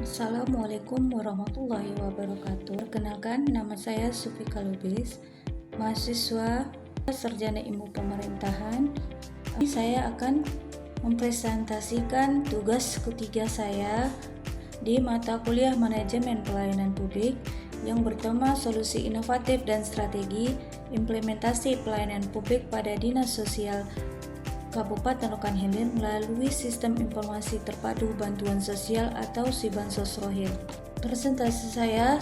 Assalamualaikum warahmatullahi wabarakatuh. Perkenalkan, nama saya Sufika Lubis, mahasiswa Sarjana Ilmu Pemerintahan. Ini saya akan mempresentasikan tugas ketiga saya di mata kuliah Manajemen Pelayanan Publik yang bertema solusi inovatif dan strategi implementasi pelayanan publik pada Dinas Sosial Kabupaten Rokan Hilir melalui Sistem Informasi Terpadu Bantuan Sosial atau SIBansos Rohil. Presentasi saya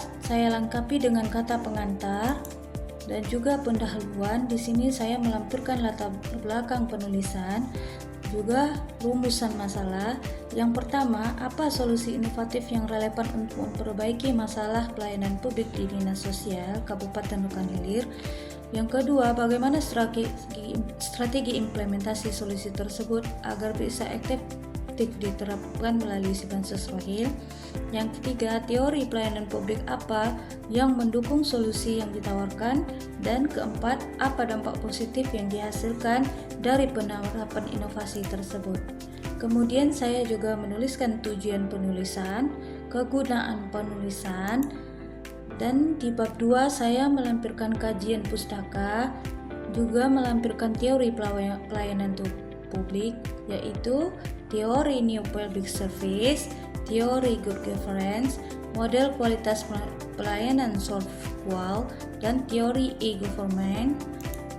lengkapi dengan kata pengantar dan juga pendahuluan. Di sini saya melampirkan latar belakang penulisan, juga rumusan masalah. Yang pertama, apa solusi inovatif yang relevan untuk memperbaiki masalah pelayanan publik di Dinas Sosial Kabupaten Rokan Hilir? Yang kedua, bagaimana strategi implementasi solusi tersebut agar bisa efektif diterapkan melalui SIBansos Rohil? Yang ketiga, teori pelayanan publik apa yang mendukung solusi yang ditawarkan? Dan keempat, apa dampak positif yang dihasilkan dari penerapan inovasi tersebut? Kemudian saya juga menuliskan tujuan penulisan, kegunaan penulisan, dan di bab 2 saya melampirkan kajian pustaka, juga melampirkan teori pelayanan publik, yaitu teori New Public Service, teori Good Governance, model kualitas pelayanan SOLVE, dan teori e-government.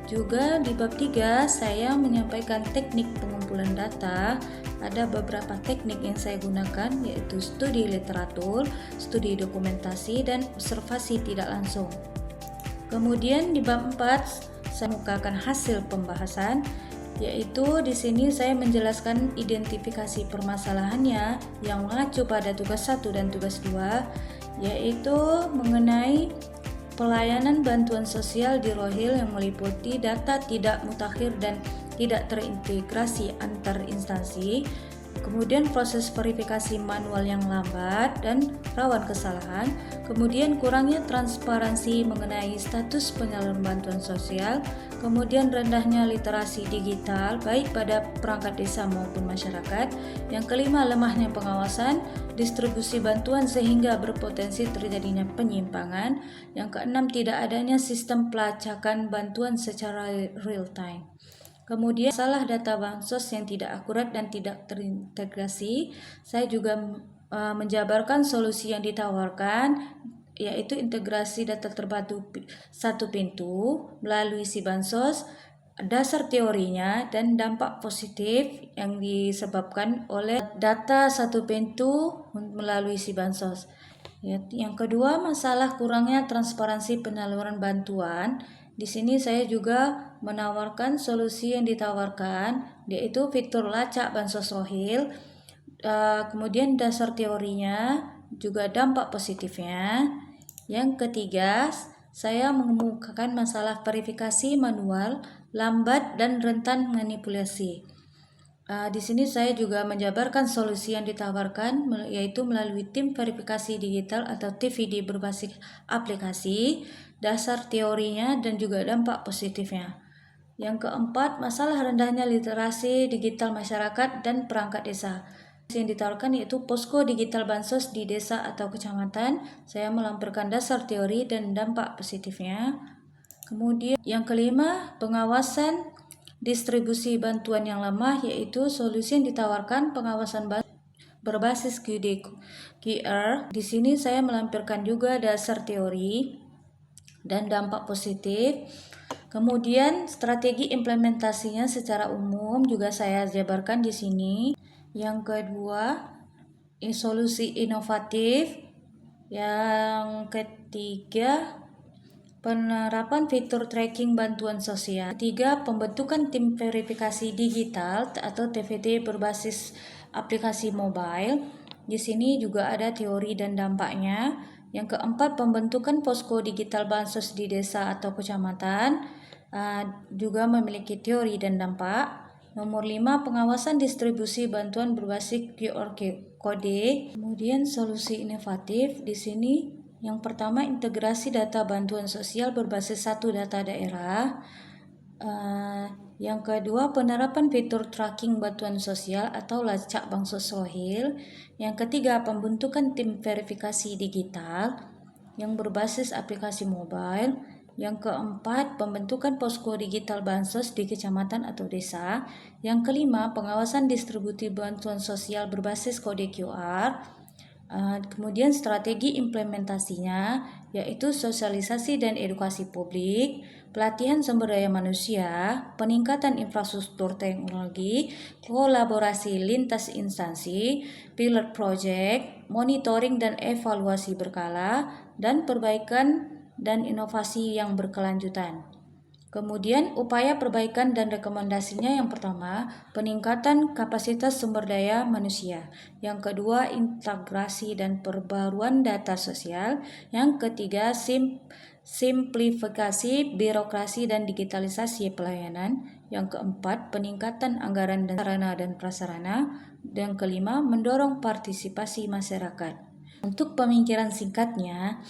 Juga di bab 3 saya menyampaikan teknik pengumpulan data. Ada beberapa teknik yang saya gunakan, yaitu studi literatur, studi dokumentasi, dan observasi tidak langsung. Kemudian di bab 4 saya mengukakan hasil pembahasan, yaitu di sini saya menjelaskan identifikasi permasalahannya yang mengacu pada tugas 1 dan tugas 2, yaitu mengenai pelayanan bantuan sosial di Rohil yang meliputi data tidak mutakhir dan tidak terintegrasi antar instansi, kemudian proses verifikasi manual yang lambat dan rawan kesalahan, kemudian kurangnya transparansi mengenai status penyaluran bantuan sosial, kemudian rendahnya literasi digital baik pada perangkat desa maupun masyarakat. Yang kelima, lemahnya pengawasan distribusi bantuan sehingga berpotensi terjadinya penyimpangan. Yang keenam, tidak adanya sistem pelacakan bantuan secara real time. Kemudian masalah data bansos yang tidak akurat dan tidak terintegrasi. Saya juga menjabarkan solusi yang ditawarkan, yaitu integrasi data terpadu satu pintu melalui SIBansos, dasar teorinya, dan dampak positif yang disebabkan oleh data satu pintu melalui SIBansos. Yang kedua, masalah kurangnya transparansi penyaluran bantuan. Di sini saya juga menawarkan solusi yang ditawarkan, yaitu fitur lacak Bansos Rohil, kemudian dasar teorinya, juga dampak positifnya. Yang ketiga, saya mengemukakan masalah verifikasi manual, lambat dan rentan manipulasi. Di sini saya juga menjabarkan solusi yang ditawarkan, yaitu melalui tim verifikasi digital atau TVD berbasis aplikasi, dasar teorinya, dan juga dampak positifnya. Yang keempat, masalah rendahnya literasi digital masyarakat dan perangkat desa. Yang ditawarkan yaitu posko digital bansos di desa atau kecamatan. Saya melampirkan dasar teori dan dampak positifnya. Kemudian yang kelima, pengawasan distribusi bantuan yang lemah, yaitu solusi yang ditawarkan pengawasan berbasis QR. Di sini saya melampirkan juga dasar teori dan dampak positif. Kemudian strategi implementasinya secara umum juga saya jabarkan di sini. Yang kedua, solusi inovatif. Yang ketiga, penerapan fitur tracking bantuan sosial. Ketiga, pembentukan tim verifikasi digital atau TVD berbasis aplikasi mobile. Di sini juga ada teori dan dampaknya. Yang keempat, pembentukan posko digital bansos di desa atau kecamatan, juga memiliki teori dan dampak. Nomor 5, pengawasan distribusi bantuan berbasis QR kode. Kemudian solusi inovatif di sini yang pertama, integrasi data bantuan sosial berbasis satu data daerah. Yang kedua, penerapan fitur tracking bantuan sosial atau lacak Bansos Rohil. Yang ketiga, pembentukan tim verifikasi digital yang berbasis aplikasi mobile. Yang keempat, pembentukan posko digital Bansos di kecamatan atau desa. Yang kelima, pengawasan distribusi bantuan sosial berbasis kode QR. Kemudian strategi implementasinya yaitu sosialisasi dan edukasi publik, pelatihan sumber daya manusia, peningkatan infrastruktur teknologi, kolaborasi lintas instansi, pilot project, monitoring dan evaluasi berkala, dan perbaikan dan inovasi yang berkelanjutan. Kemudian upaya perbaikan dan rekomendasinya yang pertama, peningkatan kapasitas sumber daya manusia. Yang kedua, integrasi dan perbaruan data sosial. Yang ketiga, simplifikasi birokrasi dan digitalisasi pelayanan. Yang keempat, peningkatan anggaran dan sarana dan prasarana. Yang kelima, mendorong partisipasi masyarakat. Untuk pemikiran singkatnya,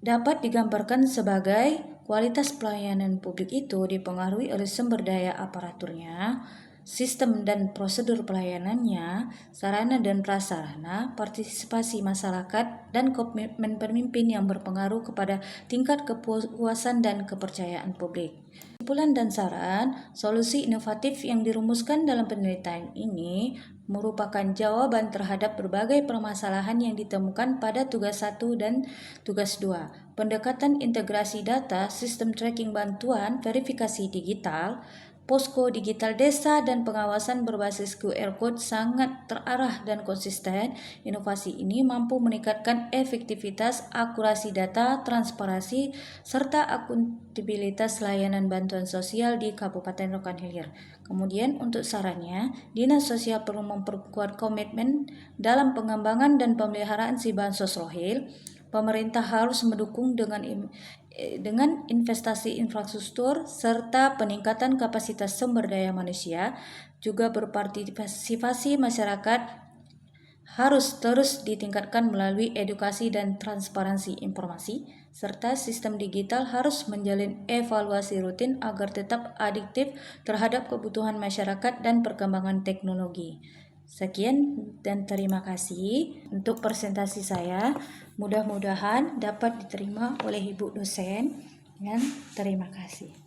dapat digambarkan sebagai kualitas pelayanan publik itu dipengaruhi oleh sumber daya aparaturnya, sistem dan prosedur pelayanannya, sarana dan prasarana, partisipasi masyarakat, dan komitmen pemimpin yang berpengaruh kepada tingkat kepuasan dan kepercayaan publik. Kesimpulan dan saran, solusi inovatif yang dirumuskan dalam penelitian ini merupakan jawaban terhadap berbagai permasalahan yang ditemukan pada tugas 1 dan tugas 2. Pendekatan integrasi data, sistem tracking bantuan, verifikasi digital, posko digital desa, dan pengawasan berbasis QR Code sangat terarah dan konsisten. Inovasi ini mampu meningkatkan efektivitas, akurasi data, transparansi, serta akuntabilitas layanan bantuan sosial di Kabupaten Rokan Hilir. Kemudian untuk sarannya, Dinas Sosial perlu memperkuat komitmen dalam pengembangan dan pemeliharaan si Bansos Rohil. Pemerintah harus mendukung dengan investasi infrastruktur serta peningkatan kapasitas sumber daya manusia. Juga berpartisipasi masyarakat harus terus ditingkatkan melalui edukasi dan transparansi informasi, serta sistem digital harus menjalin evaluasi rutin agar tetap adiktif terhadap kebutuhan masyarakat dan perkembangan teknologi. Sekian dan terima kasih untuk presentasi saya. Mudah-mudahan dapat diterima oleh Ibu dosen. Dan terima kasih.